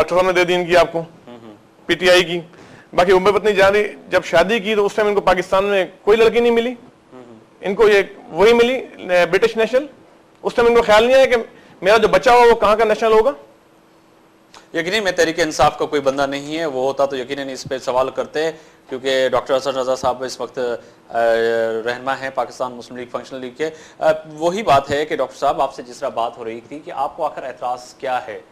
Doctor साहब ने दे दी इनकी आपको पीटीआई की। बाकी उम्र पत्नी जारी जब शादी की तो उस टाइम इनको पाकिस्तान में कोई लड़की नहीं मिली, इनको ये वही मिली ब्रिटिश नेशनल। उस टाइम इनको ख्याल नहीं आया कि मेरा जो बच्चा होगा वो कहाँ का नेशनल होगा। यकीनन में तहरीक इंसाफ का कोई बंदा नहीं है, वो होता तो यकीनन इस पे सवाल करते, क्योंकि डॉक्टर हसन रजा साहब इस वक्त रहनुमा हैं पाकिस्तान मुस्लिम लीग फंक्शनल लीग के। वही बात है कि डॉक्टर साहब आपसे जिस तरह बात हो रही थी कि आपको आखिर एतराज़ क्या है,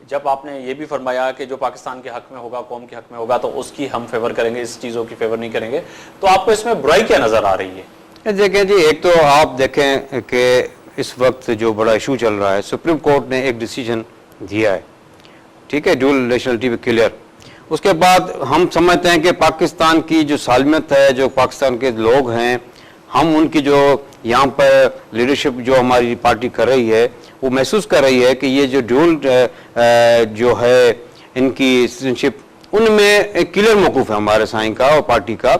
जब आपने ये भी फरमाया कि जो पाकिस्तान के हक में होगा, कौम के हक में होगा तो उसकी हम फेवर करेंगे, इस चीज़ों की फेवर नहीं करेंगे, तो आपको इसमें बुराई क्या नज़र आ रही है? देखें जी, एक तो आप देखें कि इस वक्त जो बड़ा इशू चल रहा है, सुप्रीम कोर्ट ने एक डिसीजन दिया है, ठीक है, ड्यूल नेशनलिटी पे क्लियर। उसके बाद हम समझते हैं कि पाकिस्तान की जो सालमियत है, जो पाकिस्तान के लोग हैं, हम उनकी जो यहाँ पर लीडरशिप जो हमारी पार्टी कर रही है वो महसूस कर रही है कि ये जो ड्यूल जो है इनकी सिटीजनशिप, उनमें एक क्लियर मौकूफ है हमारे साईं का और पार्टी का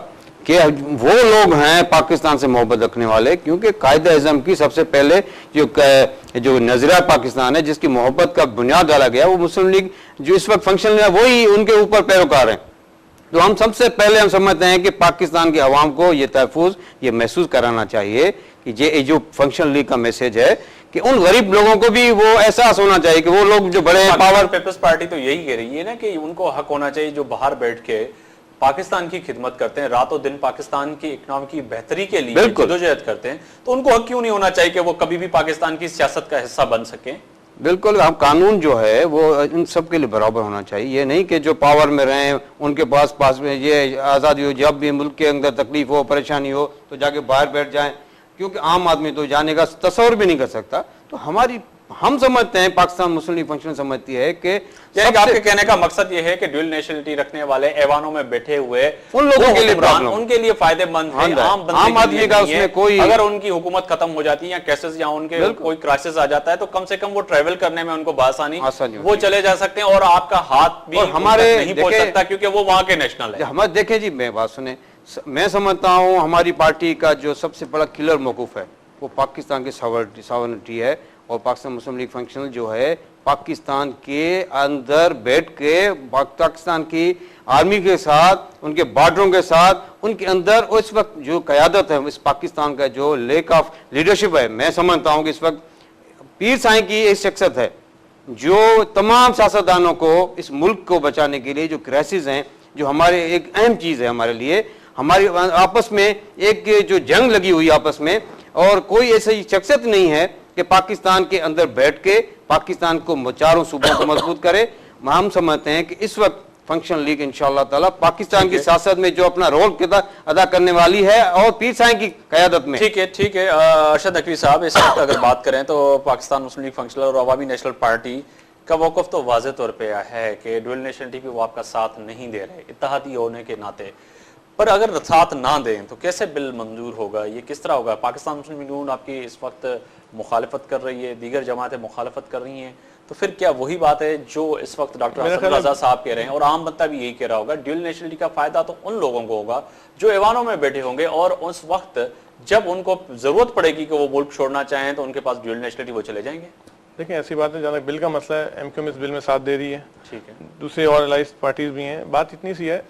कि वो लोग हैं पाकिस्तान से मोहब्बत रखने वाले, क्योंकि कायदे आज़म की सबसे पहले जो नजरिया पाकिस्तान है, जिसकी मोहब्बत का बुनियाद डाला गया, वो मुस्लिम लीग जो इस वक्त फंक्शन है वही उनके ऊपर पैरोकार हैं। तो हम सबसे पहले हम समझते हैं कि पाकिस्तान की आवाम को ये तहफ़्फ़ुज़ ये महसूस कराना चाहिए कि ये जो फंक्शन लीग का मैसेज है कि उन गरीब लोगों को भी वो एहसास होना चाहिए कि वो लोग जो बड़े पावर पीपल्स पार्टी तो यही कह रही है ना कि उनको हक होना चाहिए जो बाहर बैठ के पाकिस्तान की खिदमत करते हैं, रातों दिन पाकिस्तान की इकोनॉमी की बेहतरी के लिए जदोजहद करते हैं, तो उनको हक क्यों नहीं होना चाहिए कि वो कभी भी पाकिस्तान की सियासत का हिस्सा बन सके? बिल्कुल, हम कानून जो है वो इन सब के लिए बराबर होना चाहिए। ये नहीं कि जो पावर में रहें उनके पास में ये आज़ादी हो, जब भी मुल्क के अंदर तकलीफ हो, परेशानी हो तो जाके बाहर बैठ जाएं, क्योंकि आम आदमी तो जाने का तस्वर भी नहीं कर सकता। तो हम समझते हैं, पाकिस्तान मुस्लिम लीग फंक्शन समझती है कि आपके कहने का मकसद ये है कि ड्यूल नेशनलिटी रखने वाले ऐवानों में बैठे हुए उन लोगों के लिए प्रॉब्लम, उनके लिए फायदेमंद है, आम आदमी का उसमें कोई, अगर उनकी हुकूमत खत्म हो जाती है या केसेस या उनके कोई क्राइसिस आ जाता है तो कम से कम वो ट्रेवल करने में उनको आसानी वो चले जा सकते हैं और आपका हाथ भी हमारे नहीं पहुंच सकता क्योंकि वो वहां के नेशनल है। हमारे देखें जी, मैं बात सुने, मैं समझता हूँ हमारी पार्टी का जो सबसे बड़ा किलर मौकूफ है वो पाकिस्तान की सॉवरेनिटी है, और पाकिस्तान मुस्लिम लीग फंक्शनल जो है पाकिस्तान के अंदर बैठ के पाकिस्तान की आर्मी के साथ, उनके बॉर्डरों के साथ, उनके अंदर उस वक्त जो क़यादत है, इस पाकिस्तान का जो लेक ऑफ लीडरशिप है, मैं समझता हूँ कि इस वक्त पीर साईं की एक शख्सियत है जो तमाम सियासतदानों को इस मुल्क को बचाने के लिए जो क्राइसिस हैं, जो हमारे एक अहम चीज़ है हमारे लिए, हमारी आपस में एक जो जंग लगी हुई आपस में, और कोई ऐसी शख्सियत नहीं है कि पाकिस्तान के अंदर बैठ के पाकिस्तान को चारों सूबों को मजबूत करे। हम समझते हैं कि इस वक्त फंक्शन लीग इंशाअल्लाह ताला पाकिस्तान की सियासत में जो अपना रोल अदा करने वाली है और पीर साईं की क़यादत में। ठीक है। अरशद नकवी साहब, इस वक्त अगर बात करें तो पाकिस्तान मुस्लिम लीग फंक्शनल और अवामी नेशनल पार्टी का मौक़िफ़ तो वाज़ेह तौर पर है कि ड्यूल नेशनलिटी पे वो आपका साथ नहीं दे रहे इत्तेहादी होने के नाते, पर अगर साथ ना दें तो कैसे बिल मंजूर होगा, ये किस तरह होगा? पाकिस्तान मुस्लिम लीग नून आपकी इस वक्त मुखालफत कर रही है, दीगर जमातें मुखालफत कर रही हैं, तो फिर क्या वही बात है जो इस वक्त डॉक्टर हसन रजा साहब कह रहे हैं और आम बनता भी यही कह रहा होगा, ड्यूल नेशनलिटी का फायदा तो उन लोगों को होगा जो ऐवानों में बैठे होंगे और उस वक्त जब उनको जरूरत पड़ेगी कि वो मुल्क छोड़ना चाहें तो उनके पास ड्यूल नेशनलिटी वो चले जाएंगे? देखिए, ऐसी बात है, जहाँ बिल का मसला है, एमक्यूएम इस बिल में साथ दे रही है, ठीक है, दूसरे और अलाइज पार्टीज भी हैं। बात इतनी सी है,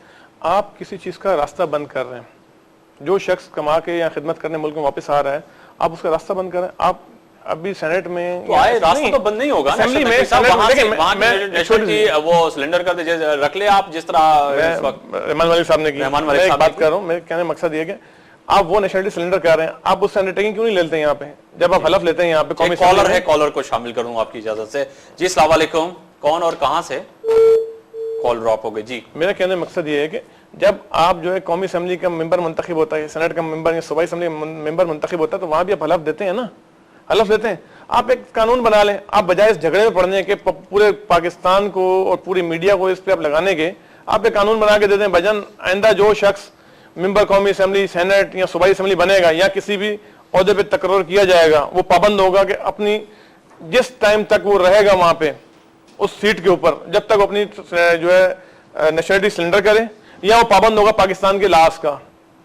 आप किसी चीज़ का रास्ता बंद कर रहे हैं, जो शख्स कमा के या खिदमत करने मुल्क में वापस आ रहा है, आप उसका रास्ता बंद कर रहे हैं। आप अभी सेनेट में तो आए, रास्ता तो बंद नहीं होगा, असेंबली में वो सिलेंडर कर दीजिए, रख ले आप, जिस तरह रहमान मलिक साहब ने की। मैं बात कर रहा हूँ, मेरे कहने का मकसद ये है कि आप वो नेशनलिटी सिलेंडर कर रहे हैं, आप उससे अंडरटेकिंग क्यों नहीं लेते हैं यहाँ पे, जब आप हलफ लेते हैं यहाँ पे? कॉलर है, कॉलर को शामिल करूँ आपकी इजाजत से। जी अस्सलाम वालेकुम, कौन और कहाँ से? कॉल ड्रॉप हो गई जी। मेरा कहने का मकसद ये है कि जब आप जो है कौमी असेंबली का मेंबर मुंतखब होता है, सेनेट का मेंबर या सूबाई असेंबली मेंबर मुंतखब होता है, तो वहाँ भी आप हलफ देते हैं ना, हलफ देते हैं। आप एक कानून बना लें, आप बजाय इस झगड़े में पड़ने के पूरे पाकिस्तान को और पूरी मीडिया को इस पर आप लगाने के, आप एक कानून बना के दे दें, भजन आइंदा जो शख्स मेंबर कौमी असेंबली, सेनेट या सूबाई असेंबली बनेगा या किसी भी ओहदे पे तकर्रुर किया जाएगा, वो पाबंद होगा कि अपनी जिस टाइम तक वो रहेगा वहाँ पे उस सीट के ऊपर, जब तक वो अपनी जो है नेशनलिटी सिलेंडर करे, या वो पाबंद होगा पाकिस्तान के लाश का।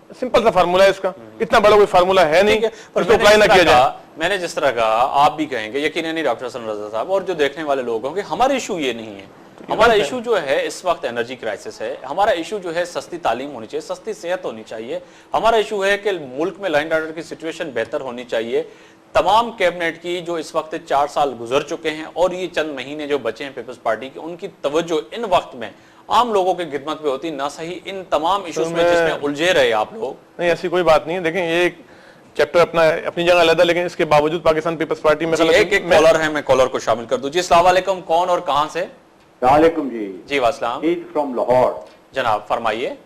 सिंपल सा फार्मूला है इसका, इतना बड़ा कोई फार्मूला है नहीं, पर तो अप्लाई ना किया जाए। मैंने जिस तरह कहा, आप भी कहेंगे, यकीनन नहीं डॉक्टर हसन रजा साहब और जो देखने वाले लोग होंगे, हमारा इशू ये नहीं है, हमारा इशू जो है इस वक्त एनर्जी क्राइसिस है, हमारा इशू जो है सस्ती तालीम होनी चाहिए, सस्ती सेहत होनी चाहिए, हमारा इशू है कि मुल्क में लाइन ऑर्डर की सिचुएशन बेहतर होनी चाहिए। तमाम कैबिनेट की जो इस वक्त 4 साल गुजर चुके हैं और ये चंद महीने जो बचे हैं पीपल्स पार्टी की, उनकी तवज्जो इन वक्त में आम लोगों की खिदमत पे होती, ना सही इन तमाम इश्यूज में जिसमें उलझे रहे आप लोग। नहीं, ऐसी कोई बात नहीं है। देखें, ये एक चैप्टर अपनी जगह अलग है, लेकिन इसके बावजूद पाकिस्तान पीपल्स पार्टी में एक कॉलर है, मैं कॉलर को शामिल कर दूं। जी अस्सलाम वालेकुम, कौन और कहां से? वालेकुम जी। जी वास्सलाम। फ्रॉम लाहौर। जनाब फरमाइए।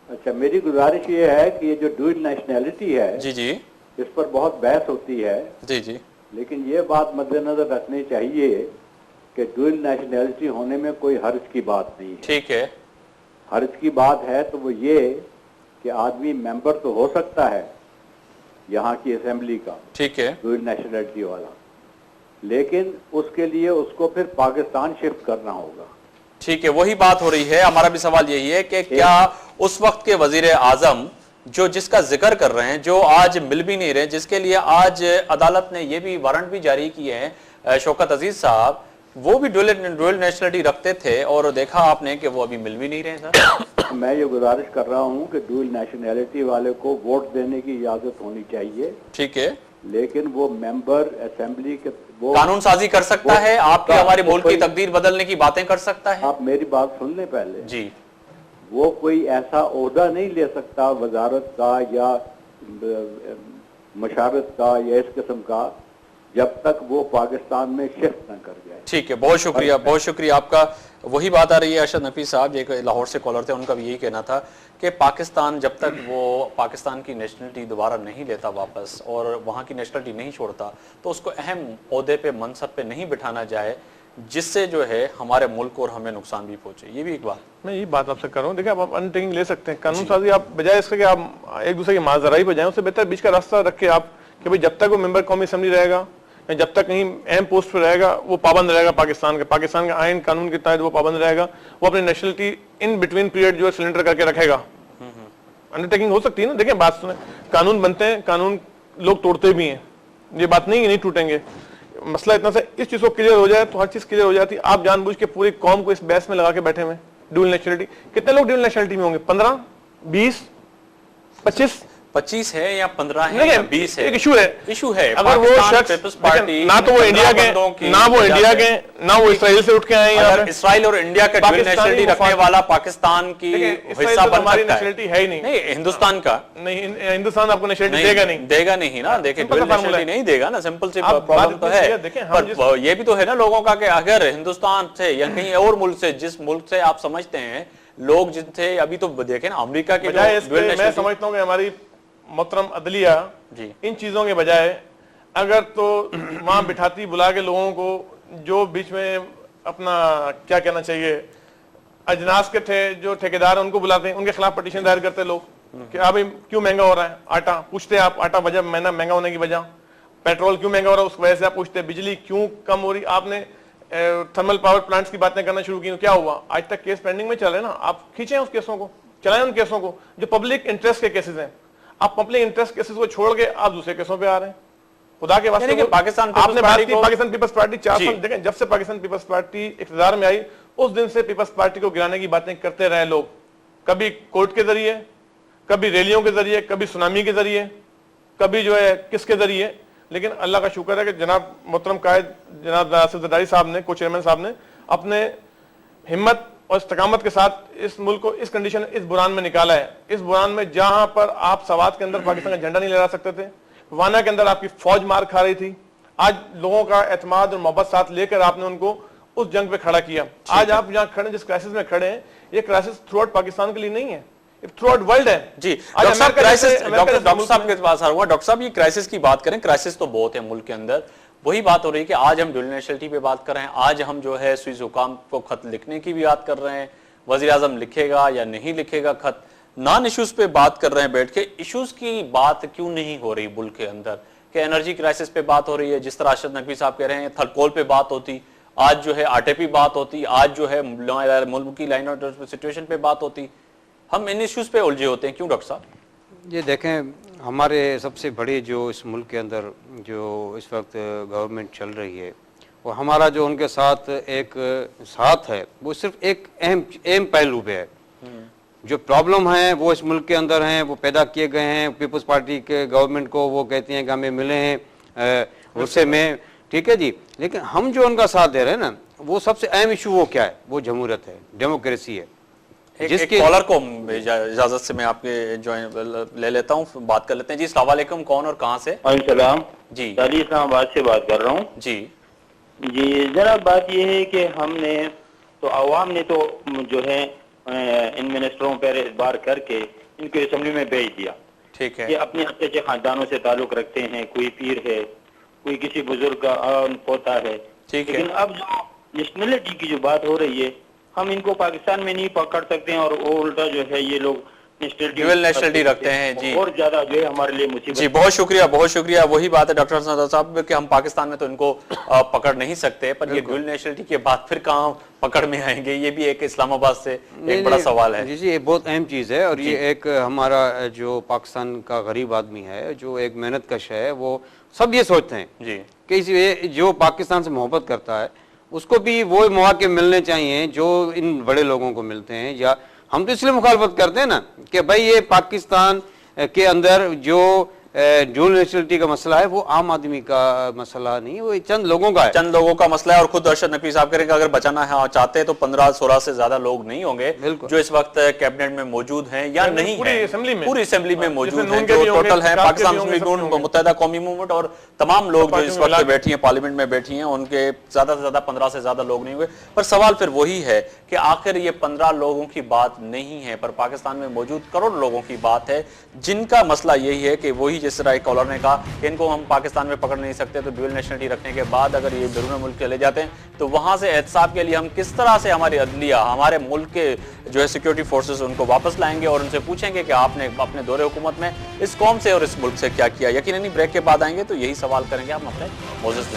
अच्छा, मेरी गुजारिश ये है कि ये जो ड्यूल नेशनैलिटी है, जी जी, इस पर बहुत बहस होती है। जी जी, लेकिन ये बात मद्देनजर रखनी चाहिए कि ड्यूल नेशनैलिटी होने में कोई हर्ज की बात नहीं है। ठीक है। हर्ज की बात है तो वो ये कि आदमी मेंबर तो हो सकता है यहाँ की असेंबली का, ठीक है, ड्यूल नेशनैलिटी वाला, लेकिन उसके लिए उसको फिर पाकिस्तान शिफ्ट करना होगा। ठीक है, वही बात हो रही है। हमारा भी सवाल यही है कि क्या उस वक्त के वजीर आजम जो जिसका जिक्र कर रहे हैं, जो आज मिल भी नहीं रहे, जिसके लिए आज अदालत ने ये भी वारंट भी जारी किए हैं, शौकत अजीज साहब, वो भी ड्यूल नेशनलिटी रखते थे और देखा आपने कि वो अभी मिल भी नहीं रहे सर। मैं ये गुजारिश कर रहा हूँ कि ड्यूल नेशनैलिटी वाले को वोट देने की इजाजत होनी चाहिए। ठीक है, लेकिन वो मेंबर असेंबली के वो कानून साजी कर सकता है, आपके हमारे मुल्क की तकदीर बदलने की बातें कर सकता है। आप मेरी बात सुन लें पहले जी। वो कोई ऐसा ओहदा नहीं ले सकता वजारत का या मशारत का या इस किस्म का, जब तक वो पाकिस्तान में शिफ्ट न कर जाए। ठीक है, बहुत शुक्रिया, बहुत शुक्रिया आपका। वही बात आ रही है, अरशद नकवी साहब एक लाहौर से कॉलर थे, उनका भी यही कहना था कि पाकिस्तान जब तक वो पाकिस्तान की नेशनलिटी दोबारा नहीं लेता वापस और वहाँ की नेशनलिटी नहीं छोड़ता, तो उसको अहम ओहदे पे मनसब पे नहीं बिठाना जाए, जिससे जो है हमारे मुल्क और हमें नुकसान भी पहुंचे। ये भी एक बात, मैं यही बात आपसे कर रहा हूँ। देखिए, आप अंडरटेकिंग ले सकते हैं, कानून साजी आप बजाय इसके कि आप एक दूसरे की माजराई पे जाएं, उससे बेहतर बीच का रास्ता रख के आप कि भाई जब तक वो मेंबर कौमी असेंबली रहेगा या जब तक कहीं अहम पोस्ट पर रहेगा, वो पाबंद रहेगा पाकिस्तान का आइन कानून के तहत वो पाबंद रहेगा, वो अपनी नेशनलिटी इन बिटवीन पीरियड जो है सिलेंडर करके रखेगा। अंडरटेकिंग हो सकती है ना। देखिए, बात सुने, कानून बनते हैं, कानून लोग तोड़ते भी हैं, ये बात नहीं कि नहीं टूटेंगे। मसला इतना से इस चीज को क्लियर हो जाए तो हर चीज क्लियर हो जाती है। आप जानबूझ के पूरी कौम को इस बहस में लगा के बैठे हुए। ड्यूल नेशनलिटी, कितने लोग ड्यूल नेशनलिटी में होंगे? 15, 20, 25 है या 15 है या 20 है? एक इशू है, इशू है। अगर वो शख्स ना तो वो इंडिया के, ना वो इंडिया के, ना वो इसराइल से उठ के आए, अगर इसराइल और इंडिया का ड्यूल नेशनलिटी रखने वाला पाकिस्तान की हिस्सा बन सकता नेशनलिटी है ही नहीं हिंदुस्तान का नहीं, हिंदुस्तान आपको नेशनलिटी देगा नहीं ना। देखिए, ड्यूल नेशनलिटी नहीं देगा ना, सिंपल सी प्रॉब्लम तो है। पर ये भी तो है ना लोगों का कि अगर हिंदुस्तान से या कहीं और मुल्क से, जिस मुल्क से आप समझते हैं लोग जिनसे, अभी तो देखें ना अमेरिका के, मैं समझता हूँ कि हमारी मोहतरम अदलिया इन चीजों के बजाय अगर तो वहां बिठाती बुला के लोगों को, जो बीच में अपना क्या कहना चाहिए अजनास के थे जो ठेकेदार उनको बुलाते हैं, उनके खिलाफ पटिशन दायर करते लोग कि अभी क्यों महंगा हो रहा है आटा, पूछते आप आटा वजह महंगा होने की वजह, पेट्रोल क्यों महंगा हो रहा है उस वजह से आप पूछते, बिजली क्यों कम हो रही, आपने थर्मल पावर प्लांट्स की बातें करना शुरू की, क्या हुआ? आज तक केस पेंडिंग में चल रहे हैं ना, आप खींचे उस केसों को, चलाएं उन केसों को जो पब्लिक इंटरेस्ट के केसेस हैं। आप पब्लिक इंटरेस्ट केसेस को छोड़ के आप दूसरे केसों पे आ रहे हैं। खुदा के वास्ते पाकिस्तान आपने बात की पाकिस्तान पीपल्स पार्टी 4 साल, देखें जब से पाकिस्तान पीपल्स पार्टी इख्तियार में आई उस दिन से पीपल्स पार्टी को गिराने की बातें करते रहे लोग, कभी कोर्ट के जरिए, कभी रैलियों के जरिए, कभी सुनामी के जरिए, कभी जो है किसके जरिए। लेकिन अल्लाह का शुक्र है कि जनाब मोहतरम कायद जनाब आसिफ जरदारी साहब ने, को चेयरमैन साहब ने अपने हिम्मत और इस्तकामत के साथ इस मुल्क को इस कंडीशन, इस बुरान में निकाला है। इस बुरान में जहां पर आप सवात के अंदर पाकिस्तान का झंडा नहीं लहरा सकते थे, वाना के अंदर आपकी फौज मार खा रही थी, आज लोगों का एतमाद और मोहब्बत साथ लेकर आपने उनको उस जंग पे खड़ा किया। आज आप जहां खड़े, जिस क्राइसिस में खड़े हैं, ये क्राइसिस थ्रू आउट पाकिस्तान के लिए नहीं है, थ्रू आउट वर्ल्ड है। जी डॉक्टर साहब, क्राइसिस डॉक्टर साहब के पास आ रहा हूं। डॉक्टर साहब, ये क्राइसिस की बात करें, क्राइसिस तो बहुत है मुल्क के अंदर। वही बात हो रही है कि आज हम ड्यूल नेशनलिटी पे बात कर रहे हैं, आज हम जो है स्विस हुकाम को खत लिखने की भी बात कर रहे हैं, वजीर आजम लिखेगा या नहीं लिखेगा खत, नॉन इश्यूज पे बात कर रहे हैं बैठ के। इश्यूज की बात क्यों नहीं हो रही मुल्क के अंदर? कि एनर्जी क्राइसिस पे बात हो रही है, जिस तरह अरशद नकवी साहब कह रहे हैं, थलकोल पे बात होती, आज जो है आटे पे बात होती, आज जो है मुल्क की लाइन ऑफ सिचुएशन पे बात होती, हम इन इश्यूज पे उलझे होते हैं। क्यों डॉक्टर साहब? ये देखें, हमारे सबसे बड़ी जो इस मुल्क के अंदर जो इस वक्त गवर्नमेंट चल रही है और हमारा जो उनके साथ एक साथ है वो सिर्फ एक अहम पहलू पे है। जो प्रॉब्लम है वो इस मुल्क के अंदर हैं, वो पैदा किए गए हैं। पीपल्स पार्टी के गवर्नमेंट को वो कहती हैं कि हमें मिले हैं गुस्से में, ठीक है जी, लेकिन हम जो उनका साथ दे रहे हैं ना, वो सबसे अहम इशू वो क्या है, वो जमहूरियत है, डेमोक्रेसी है। एक कॉलर को इजाजत से मैं आपके जो ले लेता हूँ, बात कर लेते हैं जी। अस्सलाम वालेकुम, कौन और कहाँ से? सलाम जी, दादी इस्लामाबाद से बात कर रहा हूँ जी जी। जरा बात यह है कि हमने तो आवाम ने तो जो है इन मिनिस्टरों पर इतबार करके इनको असेंबली में भेज दिया। ठीक है। ये अपने अच्छे खानदानों से ताल्लुक रखते हैं, कोई पीर है, कोई किसी बुजुर्ग का पोता है, ठीक है। लेकिन अब जो नेशनलिटी की जो बात हो रही है, हम इनको पाकिस्तान में नहीं पकड़ सकते हैं, और वो उल्टा जो है ये लोग ड्यूअल नेशनलिटी रखते हैं जी। और ज्यादा जो है हमारे लिए मुसीबत। जी बहुत शुक्रिया। वही बात है डॉक्टर हसन साहब कि हम पाकिस्तान में तो इनको पकड़ नहीं सकते, पर ये ड्यूअल नेशनलिटी के बाद फिर कहाँ पकड़ में आएंगे, ये भी एक इस्लामाबाद से एक बड़ा सवाल है। जी, ये बहुत अहम चीज़ है। और ये एक हमारा जो पाकिस्तान का गरीब आदमी है, जो एक मेहनत कश है, वो सब ये सोचते हैं जी कि जो पाकिस्तान से मोहब्बत करता है उसको भी वो मौके मिलने चाहिए जो इन बड़े लोगों को मिलते हैं। या हम तो इसलिए मुखालफत करते हैं ना कि भाई ये पाकिस्तान के अंदर जो ड्यूअल नेशनलिटी का मसला है वो आम आदमी का मसला नहीं है, वो चंद लोगों का है, चंद लोगों का मसला है। और खुद अरशद नकवी साहब करें कि अगर बचाना है चाहते हैं तो 15-16 से ज्यादा लोग नहीं होंगे जो इस वक्त कैबिनेट में मौजूद हैं या नहीं पूरी है, असेंबली में, पूरी असेंबली में मौजूद हैं, नून जो के भी होंगे, टोटल है पंजाब के पाकिस्तान भी होंगे, मुस्लिम सबके लीग, होंगे। मुत्तहिदा कौमी मूवमेंट और तमाम लोग जो पार्टी इस में वक्त बैठी हैं, पार्लियामेंट में बैठी हैं, उनके ज्यादा से ज्यादा 15 से ज्यादा लोग नहीं हुए। पर सवाल फिर वही है कि आखिर ये 15 लोगों की बात नहीं है, पर पाकिस्तान में मौजूद करोड़ लोगों की बात है, जिनका मसला यही है कि वही जिस तरह एक कॉलर ने कहा कि इनको हम पाकिस्तान में पकड़ नहीं सकते, तो ड्यूअल नेशनलिटी रखने के बाद अगर ये बैरून मुल्क चले जाते हैं तो वहां से एहतसाब के लिए हम किस तरह से हमारी अदलिया, हमारे मुल्क के जो है सिक्योरिटी फोर्सेस उनको वापस लाएंगे और उनसे पूछेंगे कि आपने अपने दौरे हुकूमत में इस कौम से और इस मुल्क से क्या किया। यकीनन ब्रेक के बाद आएंगे तो यही सवाल करेंगे हम अपने मोज़ेस